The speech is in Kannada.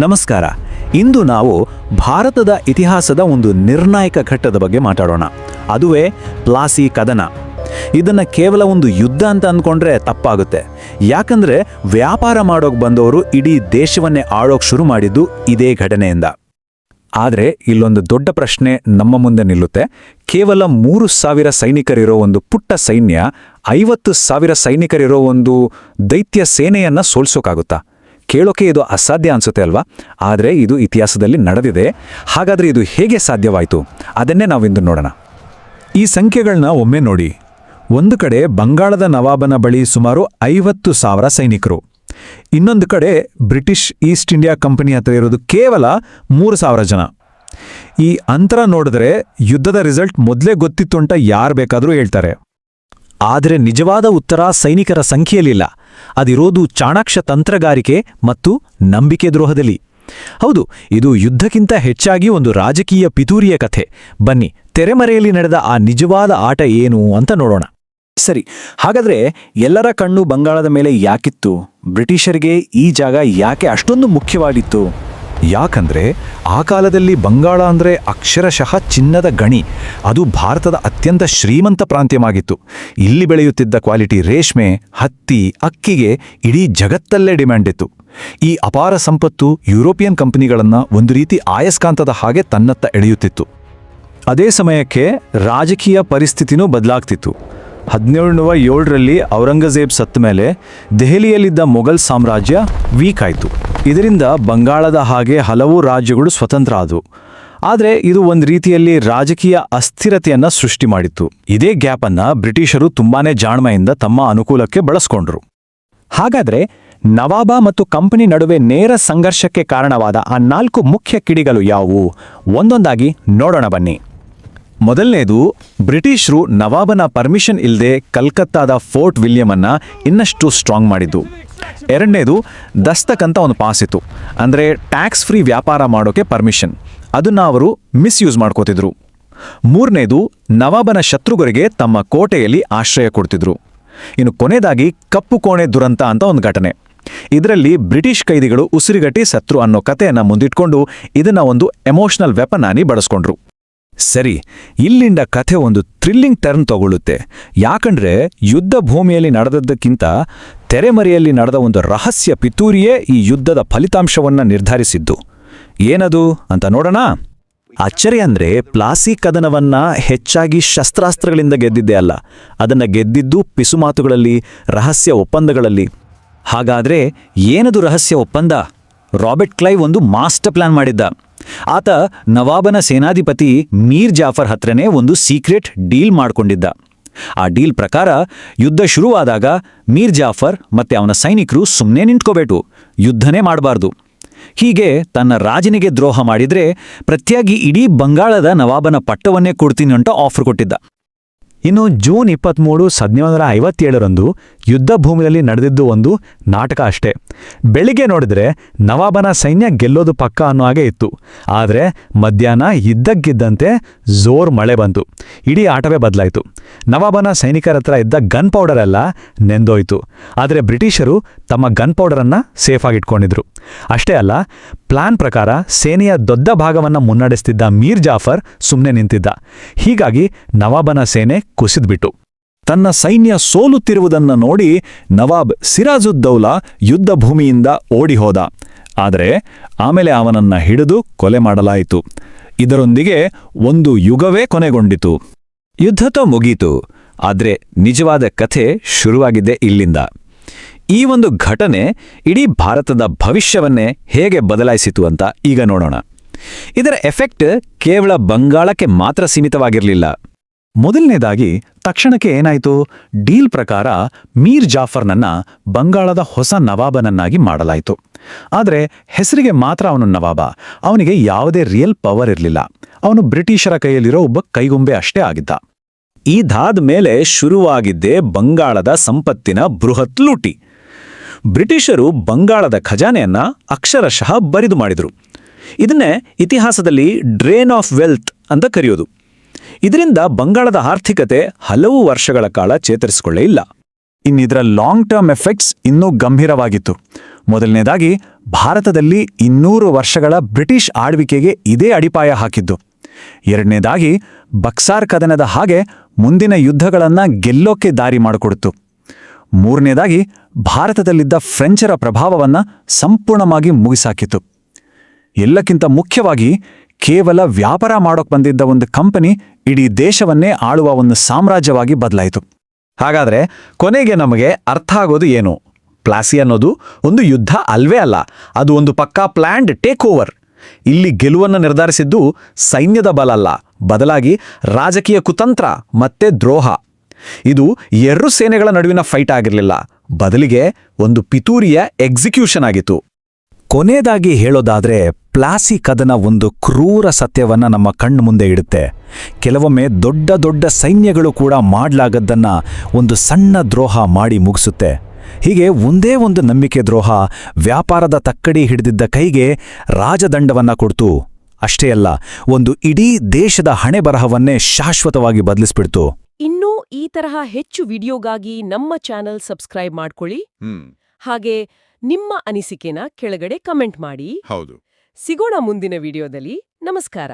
ನಮಸ್ಕಾರ. ಇಂದು ನಾವು ಭಾರತದ ಇತಿಹಾಸದ ಒಂದು ನಿರ್ಣಾಯಕ ಘಟ್ಟದ ಬಗ್ಗೆ ಮಾತಾಡೋಣ. ಅದುವೇ ಪ್ಲಾಸಿ ಕದನ. ಇದನ್ನು ಕೇವಲ ಒಂದು ಯುದ್ಧ ಅಂತ ಅಂದ್ಕೊಂಡ್ರೆ ತಪ್ಪಾಗುತ್ತೆ. ಯಾಕಂದ್ರೆ ವ್ಯಾಪಾರ ಮಾಡೋಕೆ ಬಂದವರು ಇಡೀ ದೇಶವನ್ನೇ ಆಳೋಕೆ ಶುರು ಮಾಡಿದ್ದು ಇದೇ ಘಟನೆಯಿಂದ. ಆದರೆ ಇಲ್ಲೊಂದು ದೊಡ್ಡ ಪ್ರಶ್ನೆ ನಮ್ಮ ಮುಂದೆ ನಿಲ್ಲುತ್ತೆ. ಕೇವಲ 3,000 ಸೈನಿಕರಿರೋ ಒಂದು ಪುಟ್ಟ ಸೈನ್ಯ 50,000 ಸೈನಿಕರಿರೋ ಒಂದು ದೈತ್ಯ ಸೇನೆಯನ್ನ ಸೋಲ್ಸೋಕ್ಕಾಗುತ್ತಾ? ಕೇಳೋಕೆ ಇದು ಅಸಾಧ್ಯ ಅನ್ಸುತ್ತೆ ಅಲ್ವಾ? ಆದರೆ ಇದು ಇತಿಹಾಸದಲ್ಲಿ ನಡೆದಿದೆ. ಹಾಗಾದರೆ ಇದು ಹೇಗೆ ಸಾಧ್ಯವಾಯಿತು? ಅದನ್ನೇ ನಾವಿಂದು ನೋಡೋಣ. ಈ ಸಂಖ್ಯೆಗಳನ್ನ ಒಮ್ಮೆ ನೋಡಿ. ಒಂದು ಕಡೆ ಬಂಗಾಳದ ನವಾಬನ ಬಳಿ ಸುಮಾರು 50,000 ಸೈನಿಕರು, ಇನ್ನೊಂದು ಕಡೆ ಬ್ರಿಟಿಷ್ ಈಸ್ಟ್ ಇಂಡಿಯಾ ಕಂಪನಿ ಹತ್ರ ಇರೋದು ಕೇವಲ 3,000 ಜನ. ಈ ಅಂತರ ನೋಡಿದ್ರೆ ಯುದ್ಧದ ರಿಸಲ್ಟ್ ಮೊದಲೇ ಗೊತ್ತಿತ್ತು ಅಂತ ಯಾರು ಬೇಕಾದರೂ ಹೇಳ್ತಾರೆ. ಆದರೆ ನಿಜವಾದ ಉತ್ತರ ಸೈನಿಕರ ಸಂಖ್ಯೆಯಲ್ಲಿಲ್ಲ. ಅದಿರೋದು ಚಾಣಾಕ್ಷ ತಂತ್ರಗಾರಿಕೆ ಮತ್ತು ನಂಬಿಕೆ ದ್ರೋಹದಲ್ಲಿ. ಹೌದು, ಇದು ಯುದ್ಧಕ್ಕಿಂತ ಹೆಚ್ಚಾಗಿ ಒಂದು ರಾಜಕೀಯ ಪಿತೂರಿಯ ಕಥೆ. ಬನ್ನಿ, ತೆರೆಮರೆಯಲ್ಲಿ ನಡೆದ ಆ ನಿಜವಾದ ಆಟ ಏನು ಅಂತ ನೋಡೋಣ. ಸರಿ, ಹಾಗಾದ್ರೆ ಎಲ್ಲರ ಕಣ್ಣು ಬಂಗಾಳದ ಮೇಲೆ ಯಾಕಿತ್ತು? ಬ್ರಿಟಿಷರಿಗೆ ಈ ಜಾಗ ಯಾಕೆ ಅಷ್ಟೊಂದು ಮುಖ್ಯವಾಗಿತ್ತು? ಯಾಕಂದ್ರೆ ಆ ಕಾಲದಲ್ಲಿ ಬಂಗಾಳ ಅಂದ್ರೆ ಅಕ್ಷರಶಃ ಚಿನ್ನದ ಗಣಿ. ಅದು ಭಾರತದ ಅತ್ಯಂತ ಶ್ರೀಮಂತ ಪ್ರಾಂತ್ಯವಾಗಿತ್ತು. ಇಲ್ಲಿ ಬೆಳೆಯುತ್ತಿದ್ದ ಕ್ವಾಲಿಟಿ ರೇಷ್ಮೆ, ಹತ್ತಿ, ಅಕ್ಕಿಗೆ ಇಡೀ ಜಗತ್ತಲ್ಲೇ ಡಿಮ್ಯಾಂಡ್ ಇತ್ತು. ಈ ಅಪಾರ ಸಂಪತ್ತು ಯುರೋಪಿಯನ್ ಕಂಪನಿಗಳನ್ನ ಒಂದು ರೀತಿ ಆಯಸ್ಕಾಂತದ ಹಾಗೆ ತನ್ನತ್ತ ಎಳೆಯುತ್ತಿತ್ತು. ಅದೇ ಸಮಯಕ್ಕೆ ರಾಜಕೀಯ ಪರಿಸ್ಥಿತಿನೂ ಬದಲಾಗ್ತಿತ್ತು. 1707ರಲ್ಲಿ ಔರಂಗಜೇಬ್ ಸತ್ತ ಮೇಲೆ ದೆಹಲಿಯಲ್ಲಿದ್ದ ಮೊಘಲ್ ಸಾಮ್ರಾಜ್ಯ ವೀಕ್ ಆಯಿತು. ಇದರಿಂದ ಬಂಗಾಳದ ಹಾಗೆ ಹಲವು ರಾಜ್ಯಗಳು ಸ್ವತಂತ್ರ ಆದವು. ಆದರೆ ಇದು ಒಂದು ರೀತಿಯಲ್ಲಿ ರಾಜಕೀಯ ಅಸ್ಥಿರತೆಯನ್ನು ಸೃಷ್ಟಿ ಮಾಡಿತ್ತು. ಇದೇ ಗ್ಯಾಪನ್ನು ಬ್ರಿಟಿಷರು ತುಂಬಾನೇ ಜಾಣ್ಮೆಯಿಂದ ತಮ್ಮ ಅನುಕೂಲಕ್ಕೆ ಬಳಸ್ಕೊಂಡ್ರು. ಹಾಗಾದ್ರೆ ನವಾಬ ಮತ್ತು ಕಂಪನಿ ನಡುವೆ ನೇರ ಸಂಘರ್ಷಕ್ಕೆ ಕಾರಣವಾದ ಆ 4 ಮುಖ್ಯ ಕಿಡಿಗಳು ಯಾವುವು? ಒಂದೊಂದಾಗಿ ನೋಡೋಣ ಬನ್ನಿ. ಮೊದಲನೇದು, ಬ್ರಿಟಿಷರು ನವಾಬನ ಪರ್ಮಿಷನ್ ಇಲ್ಲದೆ ಕಲ್ಕತ್ತಾದ ಫೋರ್ಟ್ ವಿಲಿಯಮನ್ನ ಇನ್ನಷ್ಟು ಸ್ಟ್ರಾಂಗ್ ಮಾಡಿದ್ದು. ಎರಡನೇದು, ದಸ್ತಕ್ ಅಂತ ಒಂದು ಪಾಸ್ ಇತ್ತು, ಅಂದರೆ ಟ್ಯಾಕ್ಸ್ ಫ್ರೀ ವ್ಯಾಪಾರ ಮಾಡೋಕೆ ಪರ್ಮಿಷನ್. ಅದನ್ನ ಅವರು ಮಿಸ್ಯೂಸ್ ಮಾಡ್ಕೋತಿದ್ರು. ಮೂರನೇದು, ನವಾಬನ ಶತ್ರುಗಳಿಗೆ ತಮ್ಮ ಕೋಟೆಯಲ್ಲಿ ಆಶ್ರಯ ಕೊಡ್ತಿದ್ರು. ಇನ್ನು ಕೊನೆಯದಾಗಿ ಕಪ್ಪು ಕೋಣೆ ದುರಂತ ಅಂತ ಒಂದು ಘಟನೆ. ಇದರಲ್ಲಿ ಬ್ರಿಟಿಷ್ ಕೈದಿಗಳು ಉಸಿರುಗಟ್ಟಿ ಸತ್ರು ಅನ್ನೋ ಕಥೆಯನ್ನ ಮುಂದಿಟ್ಕೊಂಡು ಇದನ್ನ ಒಂದು ಎಮೋಷನಲ್ ವೆಪನ್ ಆಗಿ ಬಳಸ್ಕೊಂಡ್ರು. ಸರಿ, ಇಲ್ಲಿಂದ ಕಥೆ ಒಂದು ಥ್ರಿಲ್ಲಿಂಗ್ ಟರ್ನ್ ತಗೊಳ್ಳುತ್ತೆ. ಯಾಕಂದ್ರೆ ಯುದ್ಧ ಭೂಮಿಯಲ್ಲಿ ನಡೆದದ್ದಕ್ಕಿಂತ ತೆರೆಮರೆಯಲ್ಲಿ ನಡೆದ ಒಂದು ರಹಸ್ಯ ಪಿತೂರಿಯೇ ಈ ಯುದ್ಧದ ಫಲಿತಾಂಶವನ್ನ ನಿರ್ಧರಿಸಿದ್ದು. ಏನದು ಅಂತ ನೋಡೋಣ. ಆಶ್ಚರ್ಯ ಅಂದ್ರೆ ಪ್ಲಾಸಿ ಕದನವನ್ನ ಹೆಚ್ಚಾಗಿ ಶಸ್ತ್ರಾಸ್ತ್ರಗಳಿಂದ ಗೆದ್ದಿದ್ದೇ ಅಲ್ಲ, ಅದನ್ನ ಗೆದ್ದಿದ್ದು ಪಿಸುಮಾತುಗಳಲ್ಲಿ, ರಹಸ್ಯ ಒಪ್ಪಂದಗಳಲ್ಲಿ. ಹಾಗಾದ್ರೆ ಏನದು ರಹಸ್ಯ ಒಪ್ಪಂದ? ರಾಬರ್ಟ್ ಕ್ಲೈವ್ ಒಂದು ಮಾಸ್ಟರ್ ಪ್ಲಾನ್ ಮಾಡಿದ್ದ. ಆತ ನವಾಬನ ಸೇನಾಧಿಪತಿ ಮೀರ್ ಜಾಫರ್ ಹತ್ರನೇ ಒಂದು ಸೀಕ್ರೆಟ್ ಡೀಲ್ ಮಾಡ್ಕೊಂಡಿದ್ದ. ಆ ಡೀಲ್ ಪ್ರಕಾರ ಯುದ್ಧ ಶುರುವಾದಾಗ ಮೀರ್ ಜಾಫರ್ ಮತ್ತೆ ಅವನ ಸೈನಿಕರು ಸುಮ್ಮನೆ ನಿಂತ್ಕೋಬೇಕು, ಯುದ್ಧನೇ ಮಾಡಬಾರ್ದು. ಹೀಗೆ ತನ್ನ ರಾಜನಿಗೆ ದ್ರೋಹ ಮಾಡಿದ್ರೆ ಪ್ರತ್ಯಾಗಿ ಇಡೀ ಬಂಗಾಳದ ನವಾಬನ ಪಟ್ಟವನ್ನೇ ಕೊಡ್ತೀನಿ ಅಂತ ಆಫರ್ ಕೊಟ್ಟಿದ್ದ. ಇನ್ನು ಜೂನ್ 23, 1757ರಂದು ಯುದ್ಧ ಭೂಮಿಯಲ್ಲಿ ನಡೆದಿದ್ದು ಒಂದು ನಾಟಕ ಅಷ್ಟೇ. ಬೆಳಿಗ್ಗೆ ನೋಡಿದ್ರೆ ನವಾಬನ ಸೈನ್ಯ ಗೆಲ್ಲೋದು ಪಕ್ಕ ಅನ್ನೋ ಹಾಗೆ ಇತ್ತು. ಆದರೆ ಮಧ್ಯಾಹ್ನ ಇದ್ದಕ್ಕಿದ್ದಂತೆ ಜೋರ್ ಮಳೆ ಬಂತು. ಇಡೀ ಆಟವೇ ಬದಲಾಯಿತು. ನವಾಬನ ಸೈನಿಕರ ಹತ್ರ ಇದ್ದ ಗನ್ ಪೌಡರ್ ಎಲ್ಲ ನೆಂದೋಯ್ತು. ಆದರೆ ಬ್ರಿಟಿಷರು ತಮ್ಮ ಗನ್ ಪೌಡರನ್ನು ಸೇಫಾಗಿಟ್ಕೊಂಡಿದ್ರು. ಅಷ್ಟೇ ಅಲ್ಲ, ಪ್ಲಾನ್ ಪ್ರಕಾರ ಸೇನೆಯ ದೊಡ್ಡ ಭಾಗವನ್ನು ಮುನ್ನಡೆಸ್ತಿದ್ದ ಮೀರ್ ಜಾಫರ್ ಸುಮ್ಮನೆ ನಿಂತಿದ್ದ. ಹೀಗಾಗಿ ನವಾಬನ ಸೇನೆ ಕುಸಿದ್ಬಿಟ್ಟು. ತನ್ನ ಸೈನ್ಯ ಸೋಲುತ್ತಿರುವುದನ್ನು ನೋಡಿ ನವಾಬ್ ಸಿರಾಜುದ್ದೌಲಾ ಯುದ್ಧ ಭೂಮಿಯಿಂದ ಓಡಿ ಹೋದ. ಆದರೆ ಆಮೇಲೆ ಅವನನ್ನ ಹಿಡಿದು ಕೊಲೆ ಮಾಡಲಾಯಿತು. ಇದರೊಂದಿಗೆ ಒಂದು ಯುಗವೇ ಕೊನೆಗೊಂಡಿತು. ಯುದ್ಧತೋ ಮುಗೀತು, ಆದರೆ ನಿಜವಾದ ಕಥೆ ಶುರುವಾಗಿದ್ದೆ ಇಲ್ಲಿಂದ. ಈ ಒಂದು ಘಟನೆ ಇಡೀ ಭಾರತದ ಭವಿಷ್ಯವನ್ನೇ ಹೇಗೆ ಬದಲಾಯಿಸಿತು ಅಂತ ಈಗ ನೋಡೋಣ. ಇದರ ಎಫೆಕ್ಟ್ ಕೇವಲ ಬಂಗಾಳಕ್ಕೆ ಮಾತ್ರ ಸೀಮಿತವಾಗಿರಲಿಲ್ಲ. ಮೊದಲನೇದಾಗಿ ತಕ್ಷಣಕ್ಕೆ ಏನಾಯಿತು? ಡೀಲ್ ಪ್ರಕಾರ ಮೀರ್ ಜಾಫರ್ನನ್ನ ಬಂಗಾಳದ ಹೊಸ ನವಾಬನನ್ನಾಗಿ ಮಾಡಲಾಯಿತು. ಆದರೆ ಹೆಸರಿಗೆ ಮಾತ್ರ ಅವನು ನವಾಬ. ಅವನಿಗೆ ಯಾವುದೇ ರಿಯಲ್ ಪವರ್ ಇರಲಿಲ್ಲ. ಅವನು ಬ್ರಿಟಿಷರ ಕೈಯಲ್ಲಿರೋ ಒಬ್ಬ ಕೈಗೊಂಬೆ ಅಷ್ಟೇ ಆಗಿದ್ದ. ಇದಾದ ಮೇಲೆ ಶುರುವಾಗಿದ್ದೇ ಬಂಗಾಳದ ಸಂಪತ್ತಿನ ಬೃಹತ್ ಲೂಟಿ. ಬ್ರಿಟಿಷರು ಬಂಗಾಳದ ಖಜಾನೆಯನ್ನ ಅಕ್ಷರಶಃ ಬರಿದು ಮಾಡಿದ್ರು. ಇದನ್ನೇ ಇತಿಹಾಸದಲ್ಲಿ ಡ್ರೇನ್ ಆಫ್ ವೆಲ್ತ್ ಅಂತ ಕರೆಯೋದು. ಇದರಿಂದ ಬಂಗಾಳದ ಆರ್ಥಿಕತೆ ಹಲವು ವರ್ಷಗಳ ಕಾಲ ಚೇತರಿಸಿಕೊಳ್ಳೇ ಇಲ್ಲ. ಇನ್ನಿದರ ಲಾಂಗ್ ಟರ್ಮ್ ಎಫೆಕ್ಟ್ಸ್ ಇನ್ನೂ ಗಂಭೀರವಾಗಿತ್ತು. ಮೊದಲನೇದಾಗಿ ಭಾರತದಲ್ಲಿ 200 ವರ್ಷಗಳ ಬ್ರಿಟಿಷ್ ಆಳ್ವಿಕೆಗೆ ಇದೇ ಅಡಿಪಾಯ ಹಾಕಿದ್ದು. ಎರಡನೇದಾಗಿ ಬಕ್ಸಾರ್ ಕದನದ ಹಾಗೆ ಮುಂದಿನ ಯುದ್ಧಗಳನ್ನು ಗೆಲ್ಲೋಕೆ ದಾರಿ ಮಾಡಿಕೊಡ್ತು. ಮೂರನೇದಾಗಿ ಭಾರತದಲ್ಲಿದ್ದ ಫ್ರೆಂಚರ ಪ್ರಭಾವವನ್ನು ಸಂಪೂರ್ಣವಾಗಿ ಮುಗಿಸಾಕಿತು. ಎಲ್ಲಕ್ಕಿಂತ ಮುಖ್ಯವಾಗಿ ಕೇವಲ ವ್ಯಾಪಾರ ಮಾಡೋಕೆ ಬಂದಿದ್ದ ಒಂದು ಕಂಪನಿ ಇಡೀ ದೇಶವನ್ನೇ ಆಳುವ ಒಂದು ಸಾಮ್ರಾಜ್ಯವಾಗಿ ಬದಲಾಯಿತು. ಹಾಗಾದ್ರೆ ಕೊನೆಗೆ ನಮಗೆ ಅರ್ಥ ಆಗೋದು ಏನು? ಪ್ಲಾಸಿ ಅನ್ನೋದು ಒಂದು ಯುದ್ಧ ಅಲ್ವೇ ಅಲ್ಲ, ಅದು ಒಂದು ಪಕ್ಕಾ ಪ್ಲ್ಯಾಂಡ್ ಟೇಕ್ ಓವರ್. ಇಲ್ಲಿ ಗೆಲುವನ್ನು ನಿರ್ಧರಿಸಿದ್ದು ಸೈನ್ಯದ ಬಲ ಅಲ್ಲ, ಬದಲಾಗಿ ರಾಜಕೀಯ ಕುತಂತ್ರ ಮತ್ತೆ ದ್ರೋಹ. ಇದು ಎರಡು ಸೇನೆಗಳ ನಡುವಿನ ಫೈಟ್ ಆಗಿರಲಿಲ್ಲ, ಬದಲಿಗೆ ಒಂದು ಪಿತೂರಿಯ ಎಕ್ಸಿಕ್ಯೂಷನ್ ಆಗಿತ್ತು. ಕೊನೆಯದಾಗಿ ಹೇಳೋದಾದ್ರೆ ಪ್ಲಾಸಿ ಕದನ ಒಂದು ಕ್ರೂರ ಸತ್ಯವನ್ನ ನಮ್ಮ ಕಣ್ಣು ಮುಂದೆ ಇಡುತ್ತೆ. ಕೆಲವೊಮ್ಮೆ ದೊಡ್ಡ ದೊಡ್ಡ ಸೈನ್ಯಗಳು ಕೂಡ ಮಾಡ್ಲಾಗದ್ದನ್ನ ಒಂದು ಸಣ್ಣ ದ್ರೋಹ ಮಾಡಿ ಮುಗಿಸುತ್ತೆ. ಹೀಗೆ ಒಂದೇ ಒಂದು ನಂಬಿಕೆ ದ್ರೋಹ ವ್ಯಾಪಾರದ ತಕ್ಕಡಿ ಹಿಡಿದಿದ್ದ ಕೈಗೆ ರಾಜದಂಡವನ್ನ ಕೊಡ್ತು. ಅಷ್ಟೇ ಅಲ್ಲ, ಒಂದು ಇಡೀ ದೇಶದ ಹಣೆಬರಹವನ್ನೇ ಶಾಶ್ವತವಾಗಿ ಬದಲಿಸ್ಬಿಡ್ತು. ಇನ್ನೂ ಈ ತರಹ ಹೆಚ್ಚು ವಿಡಿಯೋಗಾಗಿ ನಮ್ಮ ಚಾನೆಲ್ ಸಬ್ಸ್ಕ್ರೈಬ್ ಮಾಡ್ಕೊಳ್ಳಿ. ಹಾಗೆ ನಿಮ್ಮ ಅನಿಸಿಕೆನ ಕೆಳಗಡೆ ಕಮೆಂಟ್ ಮಾಡಿ. ಹೌದು. ಸಿಗೋಣ ಮುಂದಿನ ವಿಡಿಯೋದಲ್ಲಿ. ನಮಸ್ಕಾರ.